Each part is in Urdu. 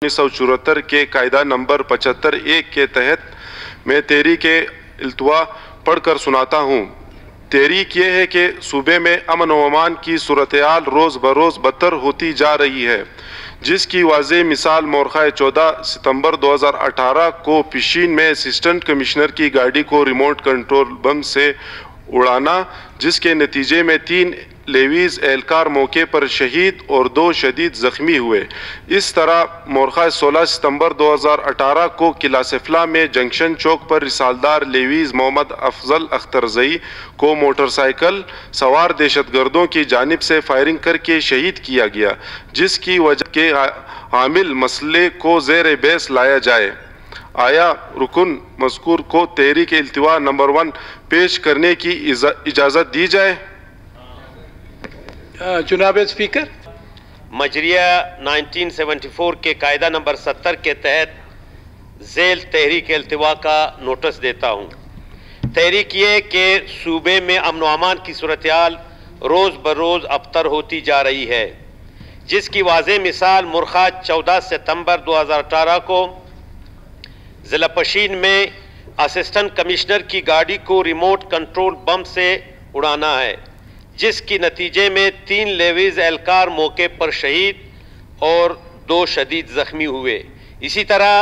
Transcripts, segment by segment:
1974 کے قاعدہ نمبر 75(1) کے تحت میں تحریک التوا پڑھ کر سناتا ہوں۔ تحریک یہ ہے کہ صوبے میں امن و امان کی صورتحال روز بروز بدتر ہوتی جا رہی ہے، جس کی واضح مثال مورخہ 14 ستمبر 2018 کو پشین میں اسسٹنٹ کمشنر کی گاڑی کو ریموٹ کنٹرول بم سے اڑانا، جس کے نتیجے میں 3 لیویز اہلکار موقع پر شہید اور 2 شدید زخمی ہوئے۔ اس طرح مورخہ 16 ستمبر 2018 کو قلعہ سفلا میں جنکشن چوک پر رسالدار لیویز محمد افضل اخترزئی کو موٹر سائیکل سوار دہشت گردوں کی جانب سے فائرنگ کر کے شہید کیا گیا، جس کی وجہ کے حامل مسئلے کو زیر بحث لایا جائے۔ آیا رکن مذکور کو تحریک التوا نمبر 1 پیش کرنے کی اجازت دی جائے؟ جناب اسپیکر، مجریہ 1974 کے قاعدہ نمبر 70 کے تحت ذیل تحریک التوا کا نوٹس دیتا ہوں۔ تحریک یہ کہ صوبے میں امن و امان کی صورتحال روز بروز ابتر ہوتی جا رہی ہے، جس کی واضح مثال مورخہ 14 ستمبر 2018 کو ضلع پشین میں اسسٹنٹ کمشنر کی گاڑی کو ریموٹ کنٹرول بم سے اڑانا ہے، جس کی نتیجے میں 3 لیویز اہلکار موقع پر شہید اور 2 شدید زخمی ہوئے۔ اسی طرح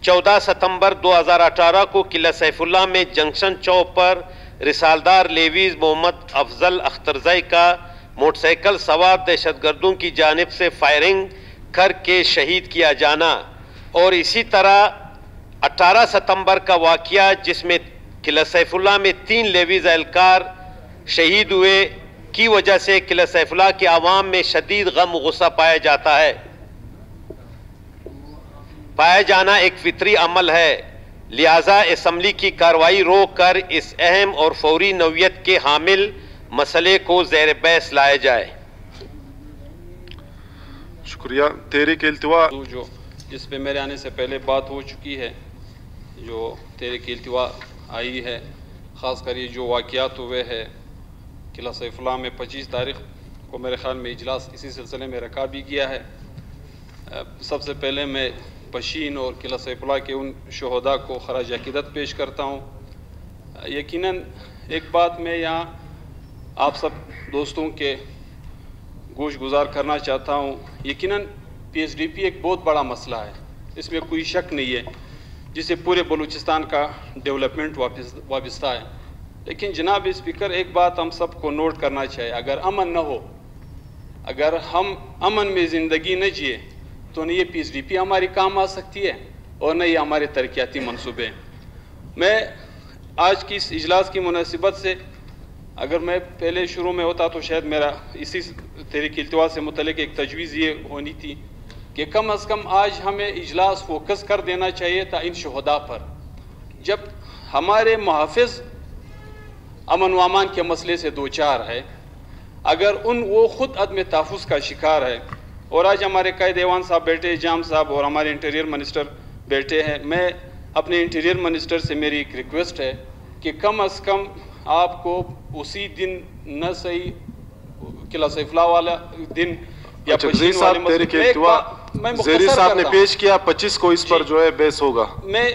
14 ستمبر 2018 کو قلعہ سیف اللہ میں جنکشن چوک پر رسالدار لیویز محمد افضل اخترزئی کا موٹر سائیکل سوار دہشت گردوں کی جانب سے فائرنگ کر کے شہید کیا جانا، اور اسی طرح 18 ستمبر کا واقعہ جس میں قلعہ سیف اللہ میں 3 لیویز اہلکار شہید ہوئے کی وجہ سے قلعہ سیف اللہ کے عوام میں شدید غم و غصہ پایا جاتا ہے۔ پایا جانا ایک فطری عمل ہے، لہٰذا اسمبلی کی کارروائی روک کر اس اہم اور فوری نوعیت کے حامل مسئلے کو زیر بحث لایا جائے۔ شکریہ۔ تحریک التوا جو جس پہ میرے آنے سے پہلے بات ہو چکی ہے، جو تحریک التوا آئی ہے، خاص کر یہ جو واقعات ہوئے ہیں قلعہ سیف اللہ میں 25 تاریخ کو میرے خیال میں اجلاس اسی سلسلے میں رکھا بھی گیا ہے۔ سب سے پہلے میں پشین اور قلعہ سیف اللہ کے ان شہداء کو خراج عقیدت پیش کرتا ہوں۔ یقیناً ایک بات میں یہاں آپ سب دوستوں کے گوش گزار کرنا چاہتا ہوں، یقیناً پی ایس ڈی پی ایک بہت بڑا مسئلہ ہے، اس میں کوئی شک نہیں ہے، جسے پورے بلوچستان کا ڈیولپمنٹ وابستہ ہے۔ لیکن جناب اسپیکر، ایک بات ہم سب کو نوٹ کرنا چاہیے، اگر امن نہ ہو، اگر ہم امن میں زندگی نہ جیے تو نہ یہ پی ایس ڈی پی ہماری کام آ سکتی ہے اور نہ یہ ہمارے ترقیاتی منصوبے۔ میں آج کی اس اجلاس کی مناسبت سے، اگر میں پہلے شروع میں ہوتا تو شاید میرا اسی تحریک التوا سے متعلق ایک تجویز یہ ہونی تھی کہ کم از کم آج ہمیں اجلاس فوکس کر دینا چاہیے تھا ان شہداء پر۔ جب ہمارے محافظ امن و امان کے مسئلے سے دوچار ہے، اگر وہ خود عدم تحفظ کا شکار ہے، اور آج ہمارے قائد ایوان صاحب بیٹھے، جام صاحب اور ہمارے انٹیریئر منسٹر بیٹھے ہیں، میں اپنے انٹیریئر منسٹر سے میری ایک ریکویسٹ ہے کہ کم از کم آپ کو اسی دن نہ صحیح قلعہ سیف اللہ والا دن یا پشین والے مسئلے زیری صاحب نے پیش کیا 25 کو اس پر جو ہے بحث ہوگا۔ میں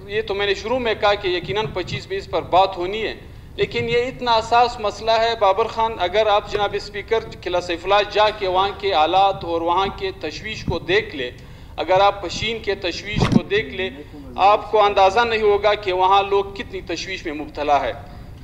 یہ تو میں نے شروع میں کہا کہ یقیناً 25-20 پر بات ہونی ہے، لیکن یہ اتنا اساس مسئلہ ہے بابر خان، اگر آپ جناب اسپیکر قلعہ سیف اللہ جا کے وہاں کے حالات اور وہاں کے تشویش کو دیکھ لے، اگر آپ پشین کے تشویش کو دیکھ لے، آپ کو اندازہ نہیں ہوگا کہ وہاں لوگ کتنی تشویش میں مبتلا ہے۔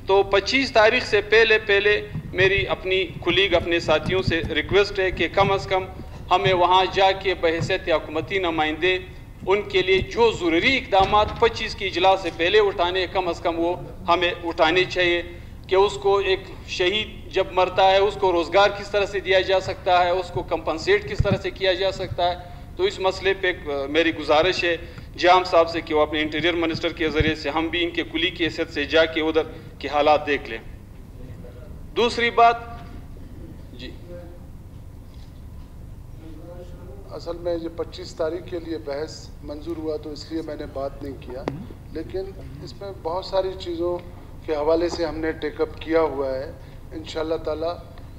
تو 25 تاریخ سے پہلے میری اپنی کلیگ اپنے ساتھیوں سے ریکویسٹ ہے کہ کم از کم ہمیں وہاں جا کے بحیثیت حکومتی نمائندے ان کے لیے جو ضروری اقدامات 25 کی اجلاس سے پہلے اٹھانے، کم از کم وہ ہمیں اٹھانے چاہیے کہ اس کو ایک شہید جب مرتا ہے اس کو روزگار کس طرح سے دیا جا سکتا ہے، اس کو کمپنسیٹ کس طرح سے کیا جا سکتا ہے۔ تو اس مسئلے پہ میری گزارش ہے جام صاحب سے کہ وہ اپنے انٹیریئر منسٹر کے ذریعے سے ہم بھی ان کے کلی کی حیثیت سے جا کے ادھر کے حالات دیکھ لیں۔ دوسری بات جی، اصل میں یہ 25 تاریخ کے لیے بحث منظور ہوا تو اس لیے میں نے بات نہیں کیا، لیکن اس میں بہت ساری چیزوں کے حوالے سے ہم نے ٹیک اپ کیا ہوا ہے۔ انشاءاللہ تعالی